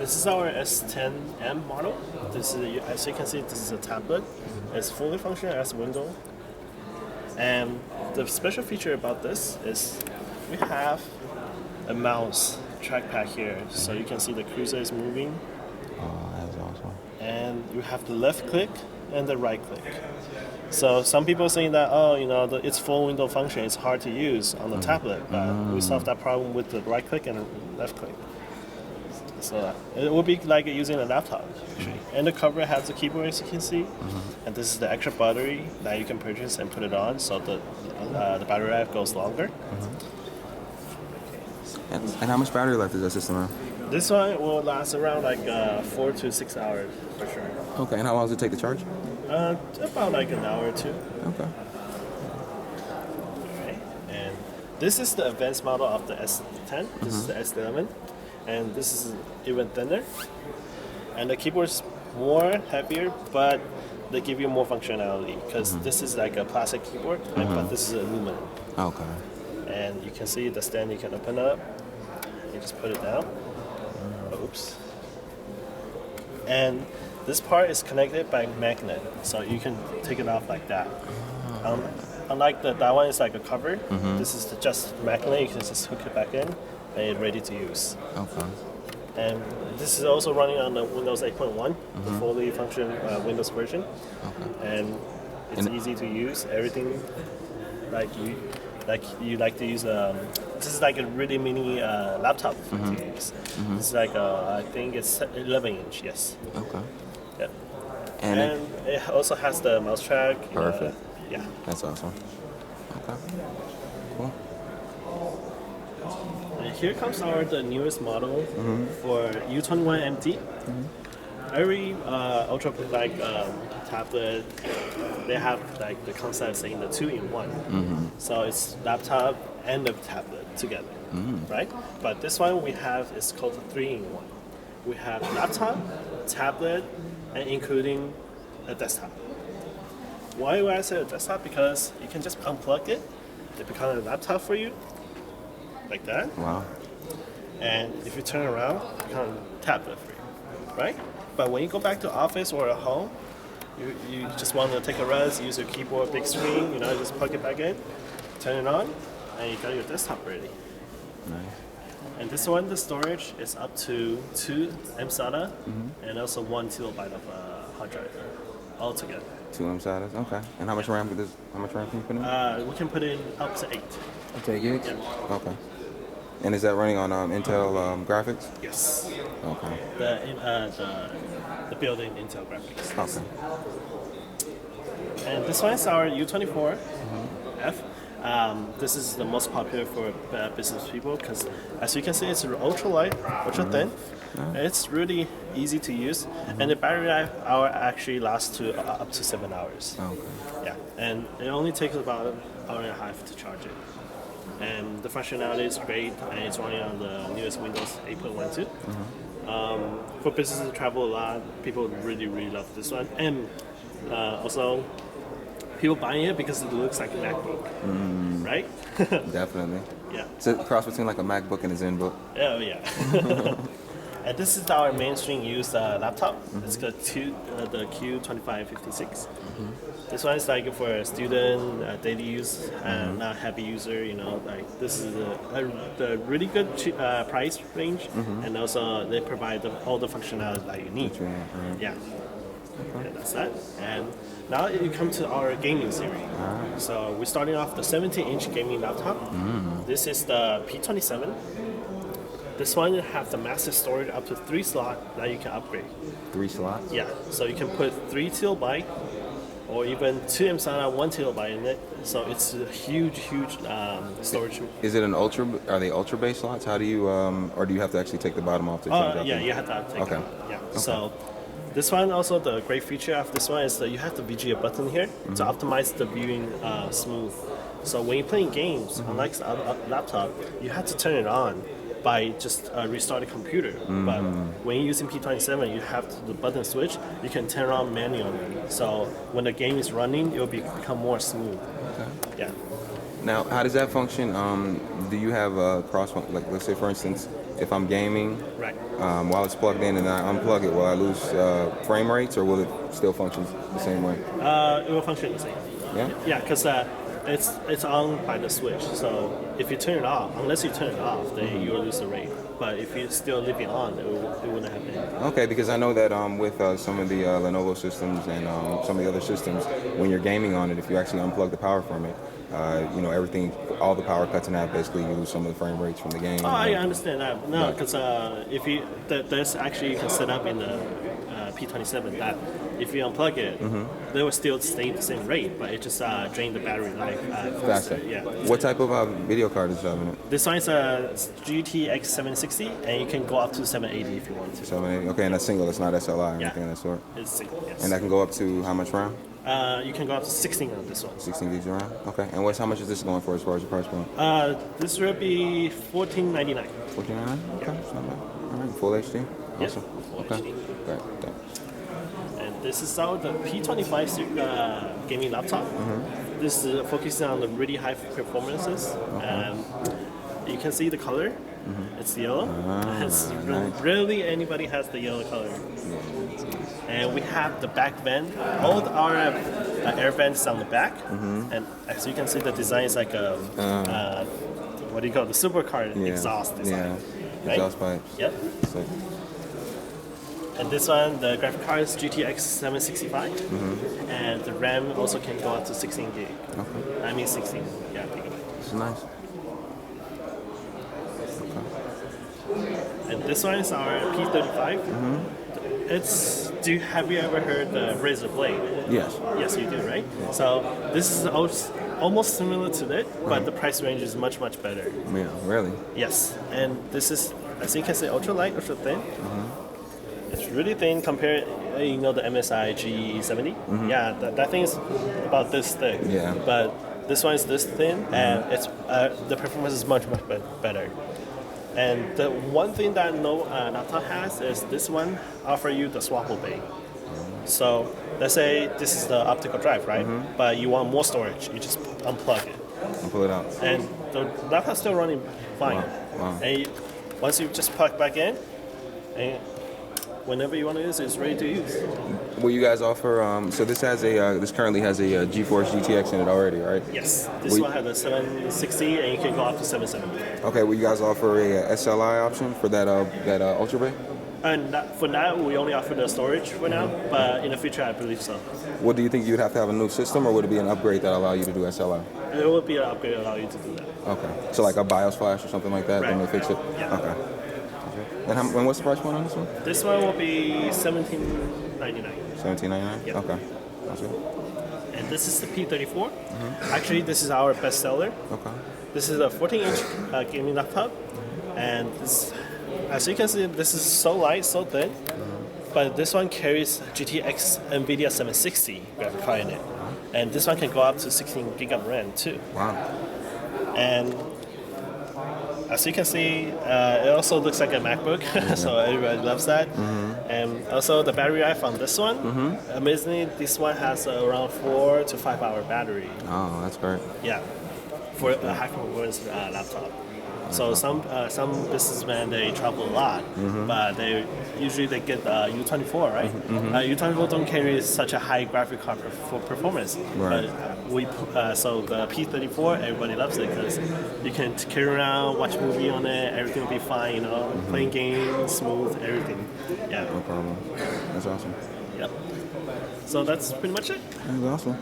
This is our S10M model. This is, as you can see, this is a tablet. It's fully functional as a window. And the special feature about this is we have a mouse trackpad here, so you can see the cursor is moving. Oh, that's awesome. And you have the left click and the right click. So some people are saying that, oh, it's full window function, it's hard to use on the tablet, but we solved that problem with the right click and left click. So it would be like using a laptop, actually. And the cover has the keyboard, as you can see. And this is the extra battery that you can purchase and put it on, so the battery life goes longer. And how much battery life does that system have? This one will last around like 4 to 6 hours for sure. Okay, and how long does it take to charge? About like an hour or two. Okay. Okay. And this is the advanced model of the S10. This is the S11. And this is even thinner. And the keyboard is more heavier, but they give you more functionality because this is like a plastic keyboard, but this is aluminum. Okay. And you can see the stand you can open up. You just put it down. Oops. And this part is connected by magnet, so you can take it off like that. Unlike that one is like a cover. This is just magnet. You can just hook it back in, and it's ready to use. Okay. And this is also running on the Windows 8.1, the fully functional Windows version. Okay. And it's easy to use. Everything like you like to use. This is like a really mini laptop to use. This is like I think it's 11-inch. Yes. Okay. Yeah. And it also has the mouse track. Perfect. Yeah. That's awesome. Okay. Cool. And here comes the newest model for U21MT. Every ultra like tablet, they have like the concept saying the 2-in-1. So it's laptop and the tablet together, right? But this one we have is called the 3-in-1. We have laptop, tablet, and including a desktop. Why do I say a desktop? Because you can just unplug it, it becomes a laptop for you, like that. Wow. And if you turn around, it becomes a tablet for you, right? But when you go back to office or at home, you just want to take a rest, use your keyboard, big screen, just plug it back in, turn it on, and you got your desktop ready. Nice. And this one, the storage is up to 2 M SATA and also 1 kilobyte of hard drive altogether. 2 M SATAs. Okay. And how much RAM can you put in? We can put in up to 8. Up to 8 gigs? Yeah. Okay. And is that running on Intel graphics? Yes. Okay. The built-in Intel graphics. Okay. And this one is our U24F. This is the most popular for business people because, as you can see, it's ultra light, ultra thin. And it's really easy to use, and the battery life actually lasts to up to 7 hours. Okay. Yeah, and it only takes about an hour and a half to charge it. And the functionality is great, and it's running on the newest Windows 8.1 too. For business to travel a lot, people really love this one, and also people buying it because it looks like a MacBook, right? Definitely. Yeah. It's a cross between like a MacBook and a ZenBook. Oh yeah. And this is our mainstream used laptop. It's the Q2556. This one is like for a student, daily use, and not heavy user. Like this is the really good price range, and also they provide all the functionality that you need. Yeah. Okay, that's that. And now you come to our gaming series. So we're starting off the 17-inch gaming laptop. This is the P27. This one has the massive storage up to 3 slots that you can upgrade. 3 slots? Yeah, so you can put 3 TB or even 2 M SATA 1 TB in it. So it's a huge storage. Is it an ultra? Are they ultra base slots? How do you or do you have to actually take the bottom off to change Yeah, you have to take it out. Yeah. Okay. So this one also, the great feature of this one is that you have the VGA button here to optimize the viewing smooth. So when you're playing games, unlike a laptop, you have to turn it on by just restart the computer. But when you're using P27, you have the button switch. You can turn it on manually. So when the game is running, it will become more smooth. Okay. Yeah. Now, how does that function? Do you have a cross? Like, let's say, for instance, if I'm gaming, Right. while it's plugged in and I unplug it, will I lose frame rates or will it still function the same way? It will function the same. Yeah? Yeah, because it's on by the switch. So if you turn it off, unless you turn it off, then you will lose the rate. But if you still leave it on, it wouldn't happen. Okay, because I know that with some of the Lenovo systems and some of the other systems, when you're gaming on it, if you actually unplug the power from it, everything, all the power cuts in half. Basically, you lose some of the frame rates from the game. Oh, I understand that. No, because if you there's actually you can set up in the P27 that if you unplug it, they will still stay the same rate, but it just drain the battery life. Faster. Yeah. What type of video card is having it? This one is a GTX 760, and you can go up to 780 if you want to. 780. Okay, and that's single. It's not SLI or Yeah. anything of that sort. It's single, yes. And that can go up to how much RAM? You can go up to 16 on this one. 16 gigs of RAM. Okay. And how much is this going for as far as the price point? This will be $14.99. $14.99. Okay, it's not bad. All right, full HD. Yes, Awesome. full Okay. HD. Great. Thanks. And this is our the P25 gaming laptop. This is focusing on the really high performances. You can see the color. It's yellow. It's rarely anybody has the yellow color. And we have the back vent. All our air vents on the back. And as you can see, the design is like a what do you call it? The supercar exhaust design. Yeah. Right? Exhaust pipes. Yep. So, And this one, the graphic card is GTX 765, and the RAM also can go up to 16 gig. okay. I mean 16, yeah, gigabyte. This is nice. And this one is our P35. Have you ever heard the Razer Blade? Yes. Yes, you do, right? So this is almost similar to that, but the price range is much, much better. Yeah, really? Yes, and this is, as you can say, ultra light, ultra thin. It's really thin compared, the MSI G70. Yeah, that thing is about this thick. Yeah. But this one is this thin, and it's the performance is much, much better. And the one thing that no laptop has is this one offer you the swappable bay. So let's say this is the optical drive, right? But you want more storage, you just unplug it. And pull it out. And the laptop's still running fine. Wow. And once you just plug back in, and whenever you want to use it, it's ready to use. Will you guys offer? So this currently has a GeForce GTX in it already, right? Yes, this one has a 760, and you can go up to 770. Okay. Will you guys offer a SLI option for that Ultra Bay? And for now, we only offer the storage for now, but in the future, I believe so. What do you think you'd have to have a new system, or would it be an upgrade that allow you to do SLI? It will be an upgrade that allow you to do that. Okay. So like a BIOS flash or something like that, then Right. they fix it. Yeah. Okay. And what's the price point on this one? This one will be $17.99. $17.99. Yeah. Okay. That's good. And this is the P34. Actually, this is our best seller. Okay. This is a 14-inch gaming laptop, and this, as you can see, this is so light, so thin. But this one carries GTX NVIDIA 760 graphic card in it, and this one can go up to 16 gig of RAM too. Wow. And as you can see, it also looks like a MacBook, so everybody loves that. And also the battery life on this one, amazingly, this one has around 4 to 5 hour battery. Oh, that's great. Yeah, for a high performance laptop. So some businessmen, they travel a lot, but they get U24, right? U24 don't carry such a high graphic card for performance. Right. But so the P34, everybody loves it because you can carry around, watch movie on it, everything will be fine. Playing games, smooth, everything. Yeah. No problem. That's awesome. Yep. So that's pretty much it. That's awesome.